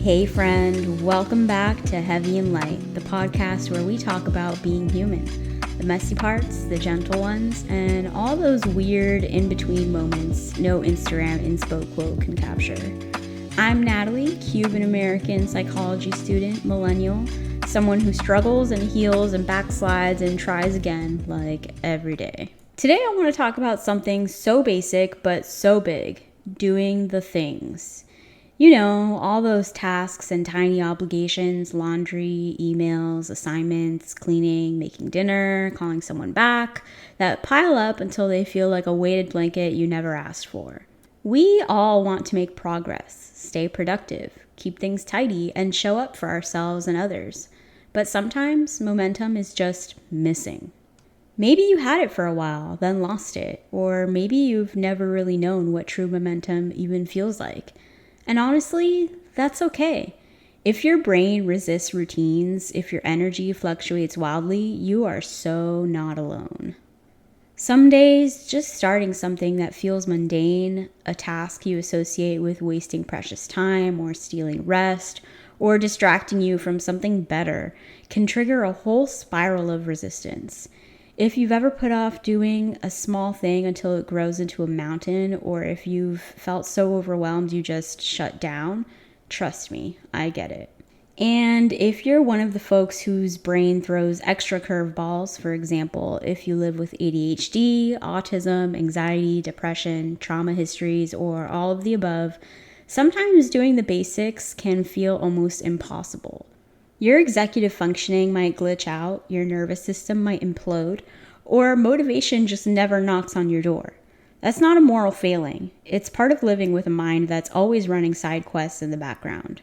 Hey friend, welcome back to Heavy and Light, the podcast where we talk about being human, the messy parts, the gentle ones, and all those weird in-between moments no Instagram inspo quote can capture. I'm Natalie, Cuban-American psychology student, millennial, someone who struggles and heals and backslides and tries again like every day. Today I want to talk about something so basic but so big, doing the things. You know, all those tasks and tiny obligations, laundry, emails, assignments, cleaning, making dinner, calling someone back, that pile up until they feel like a weighted blanket you never asked for. We all want to make progress, stay productive, keep things tidy, and show up for ourselves and others. But sometimes momentum is just missing. Maybe you had it for a while, then lost it, or maybe you've never really known what true momentum even feels like. And honestly, that's okay. If your brain resists routines, if your energy fluctuates wildly, you are so not alone. Some days, just starting something that feels mundane, a task you associate with wasting precious time or stealing rest, or distracting you from something better, can trigger a whole spiral of resistance. If you've ever put off doing a small thing until it grows into a mountain, or if you've felt so overwhelmed you just shut down, trust me, I get it. And if you're one of the folks whose brain throws extra curveballs, for example, if you live with ADHD, autism, anxiety, depression, trauma histories, or all of the above, sometimes doing the basics can feel almost impossible. Your executive functioning might glitch out, your nervous system might implode, or motivation just never knocks on your door. That's not a moral failing. It's part of living with a mind that's always running side quests in the background.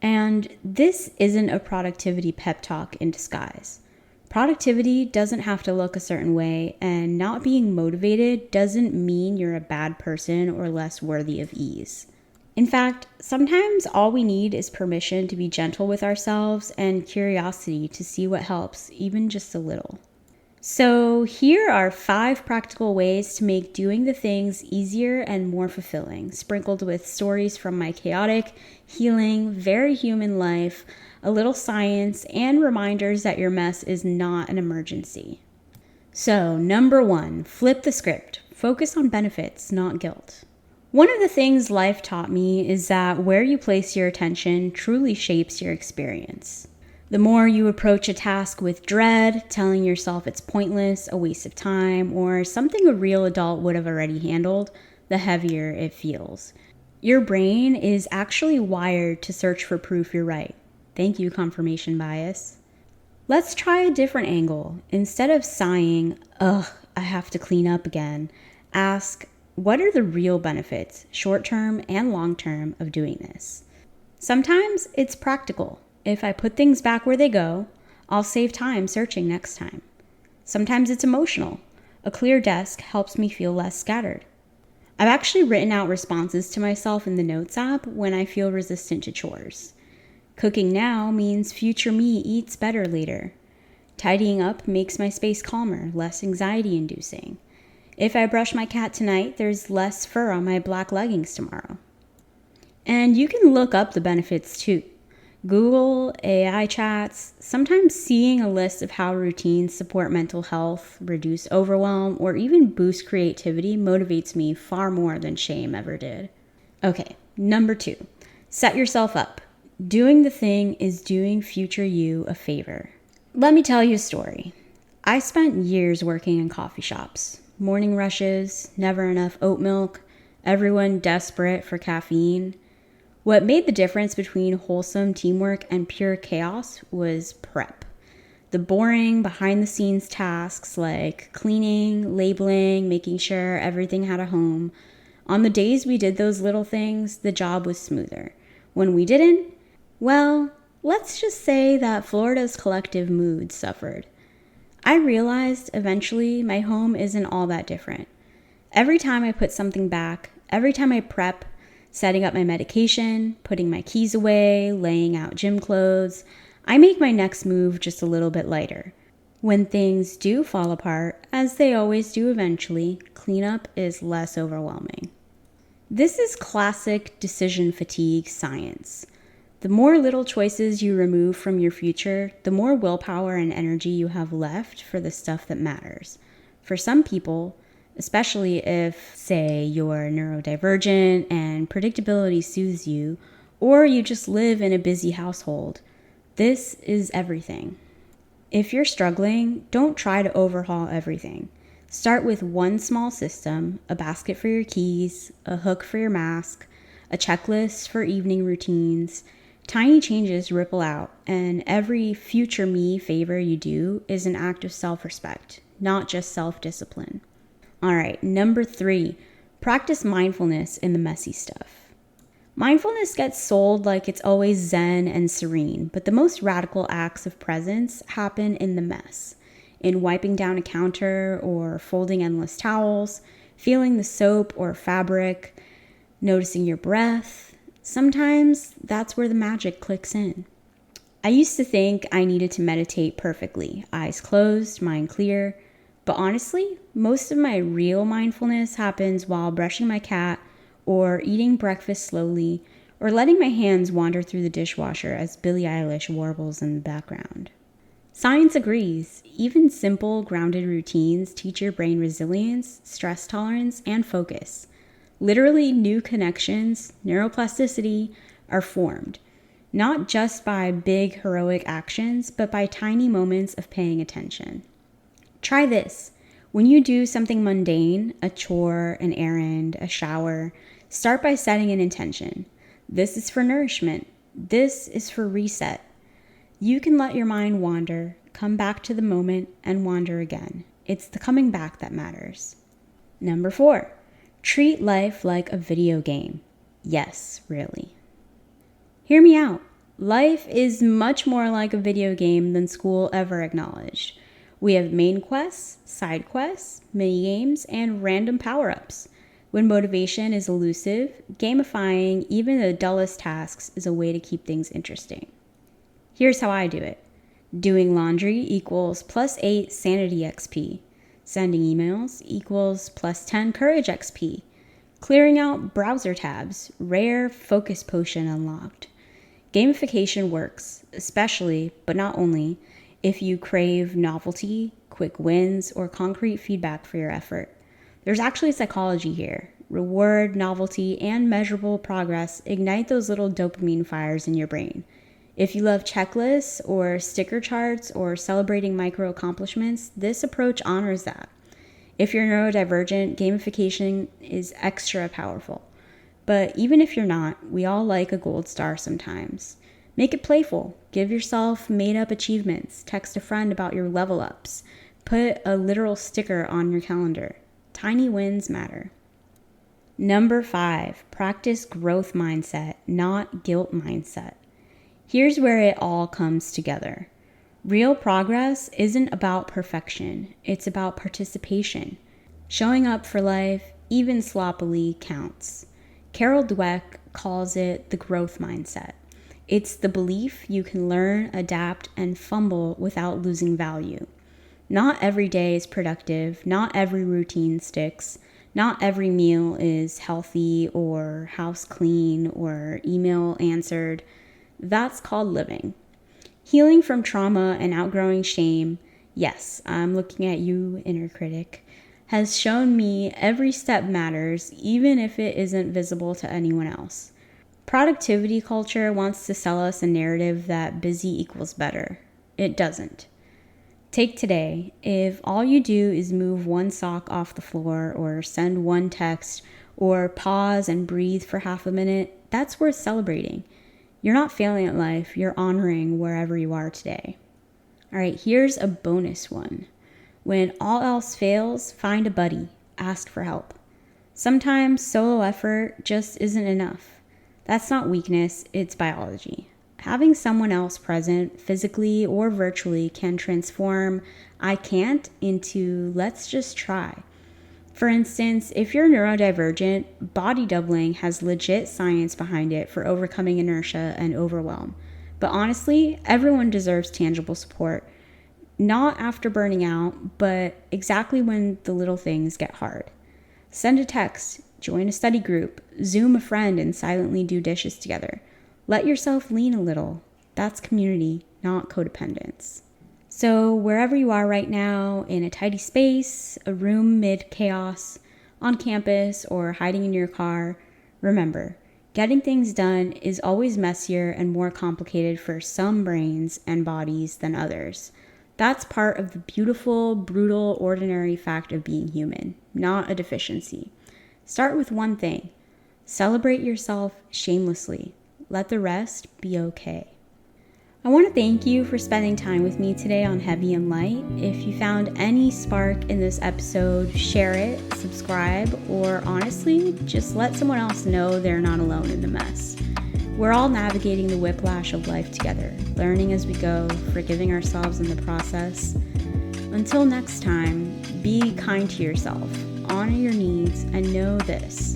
And this isn't a productivity pep talk in disguise. Productivity doesn't have to look a certain way, and not being motivated doesn't mean you're a bad person or less worthy of ease. In fact, sometimes all we need is permission to be gentle with ourselves and curiosity to see what helps, even just a little. So here are 5 practical ways to make doing the things easier and more fulfilling, sprinkled with stories from my chaotic, healing, very human life, a little science, and reminders that your mess is not an emergency. So, number 1, flip the script. Focus on benefits, not guilt. One of the things life taught me is that where you place your attention truly shapes your experience. The more you approach a task with dread, telling yourself it's pointless, a waste of time, or something a real adult would have already handled, the heavier it feels. Your brain is actually wired to search for proof you're right. Thank you, confirmation bias. Let's try a different angle. Instead of sighing, ugh, I have to clean up again, ask, what are the real benefits, short-term and long-term, of doing this? Sometimes it's practical. If I put things back where they go, I'll save time searching next time. Sometimes it's emotional. A clear desk helps me feel less scattered. I've actually written out responses to myself in the Notes app when I feel resistant to chores. Cooking now means future me eats better later. Tidying up makes my space calmer, less anxiety-inducing. If I brush my cat tonight, there's less fur on my black leggings tomorrow. And you can look up the benefits too. Google, AI chats, sometimes seeing a list of how routines support mental health, reduce overwhelm, or even boost creativity motivates me far more than shame ever did. Okay, number 2, set yourself up. Doing the thing is doing future you a favor. Let me tell you a story. I spent years working in coffee shops. Morning rushes, never enough oat milk, everyone desperate for caffeine. What made the difference between wholesome teamwork and pure chaos was prep. The boring, behind-the-scenes tasks like cleaning, labeling, making sure everything had a home. On the days we did those little things, the job was smoother. When we didn't, well, let's just say that Florida's collective mood suffered. I realized eventually my home isn't all that different. Every time I put something back, every time I prep, setting up my medication, putting my keys away, laying out gym clothes, I make my next move just a little bit lighter. When things do fall apart, as they always do eventually, cleanup is less overwhelming. This is classic decision fatigue science. The more little choices you remove from your future, the more willpower and energy you have left for the stuff that matters. For some people, especially if, say, you're neurodivergent and predictability soothes you, or you just live in a busy household, this is everything. If you're struggling, don't try to overhaul everything. Start with one small system, a basket for your keys, a hook for your mask, a checklist for evening routines. Tiny changes ripple out, and every future me favor you do is an act of self-respect, not just self-discipline. All right, number 3, practice mindfulness in the messy stuff. Mindfulness gets sold like it's always zen and serene, but the most radical acts of presence happen in the mess. In wiping down a counter or folding endless towels, feeling the soap or fabric, noticing your breath. Sometimes that's where the magic clicks in. I used to think I needed to meditate perfectly, eyes closed, mind clear. But honestly, most of my real mindfulness happens while brushing my cat or eating breakfast slowly or letting my hands wander through the dishwasher as Billie Eilish warbles in the background. Science agrees. Even simple, grounded routines teach your brain resilience, stress tolerance, and focus. Literally, new connections, neuroplasticity, are formed, not just by big heroic actions, but by tiny moments of paying attention. Try this. When you do something mundane, a chore, an errand, a shower, start by setting an intention. This is for nourishment. This is for reset. You can let your mind wander, come back to the moment, and wander again. It's the coming back that matters. Number 4. Treat life like a video game. Yes, really. Hear me out. Life is much more like a video game than school ever acknowledged. We have main quests, side quests, mini games, and random power-ups. When motivation is elusive, gamifying even the dullest tasks is a way to keep things interesting. Here's how I do it. Doing laundry equals +8 sanity XP. Sending emails equals +10 courage XP. Clearing out browser tabs, rare focus potion unlocked. Gamification works, especially, but not only, if you crave novelty, quick wins, or concrete feedback for your effort. There's actually psychology here. Reward, novelty, and measurable progress ignite those little dopamine fires in your brain. If you love checklists or sticker charts or celebrating micro accomplishments, this approach honors that. If you're neurodivergent, gamification is extra powerful. But even if you're not, we all like a gold star sometimes. Make it playful. Give yourself made-up achievements. Text a friend about your level ups. Put a literal sticker on your calendar. Tiny wins matter. Number 5, practice growth mindset, not guilt mindset. Here's where it all comes together. Real progress isn't about perfection. It's about participation. Showing up for life, even sloppily, counts. Carol Dweck calls it the growth mindset. It's the belief you can learn, adapt, and fumble without losing value. Not every day is productive. Not every routine sticks. Not every meal is healthy or house clean or email answered. That's called living. Healing from trauma and outgrowing shame, yes, I'm looking at you, inner critic, has shown me every step matters, even if it isn't visible to anyone else. Productivity culture wants to sell us a narrative that busy equals better. It doesn't. Take today. If all you do is move one sock off the floor or send one text or pause and breathe for half a minute, that's worth celebrating. You're not failing at life, you're honoring wherever you are today. All right, here's a bonus one. When all else fails, find a buddy, ask for help. Sometimes solo effort just isn't enough. That's not weakness, it's biology. Having someone else present, physically or virtually, can transform I can't into let's just try. For instance, if you're neurodivergent, body doubling has legit science behind it for overcoming inertia and overwhelm. But honestly, everyone deserves tangible support. Not after burning out, but exactly when the little things get hard. Send a text, join a study group, Zoom a friend and silently do dishes together. Let yourself lean a little. That's community, not codependence. So wherever you are right now, in a tidy space, a room mid-chaos, on campus, or hiding in your car, remember, getting things done is always messier and more complicated for some brains and bodies than others. That's part of the beautiful, brutal, ordinary fact of being human, not a deficiency. Start with one thing. Celebrate yourself shamelessly. Let the rest be okay. I want to thank you for spending time with me today on Heavy and Light. If you found any spark in this episode, share it, subscribe, or honestly, just let someone else know they're not alone in the mess. We're all navigating the whiplash of life together, learning as we go, forgiving ourselves in the process. Until next time, be kind to yourself, honor your needs, and know this.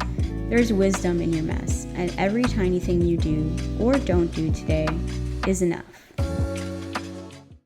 There's wisdom in your mess, and every tiny thing you do or don't do today is enough.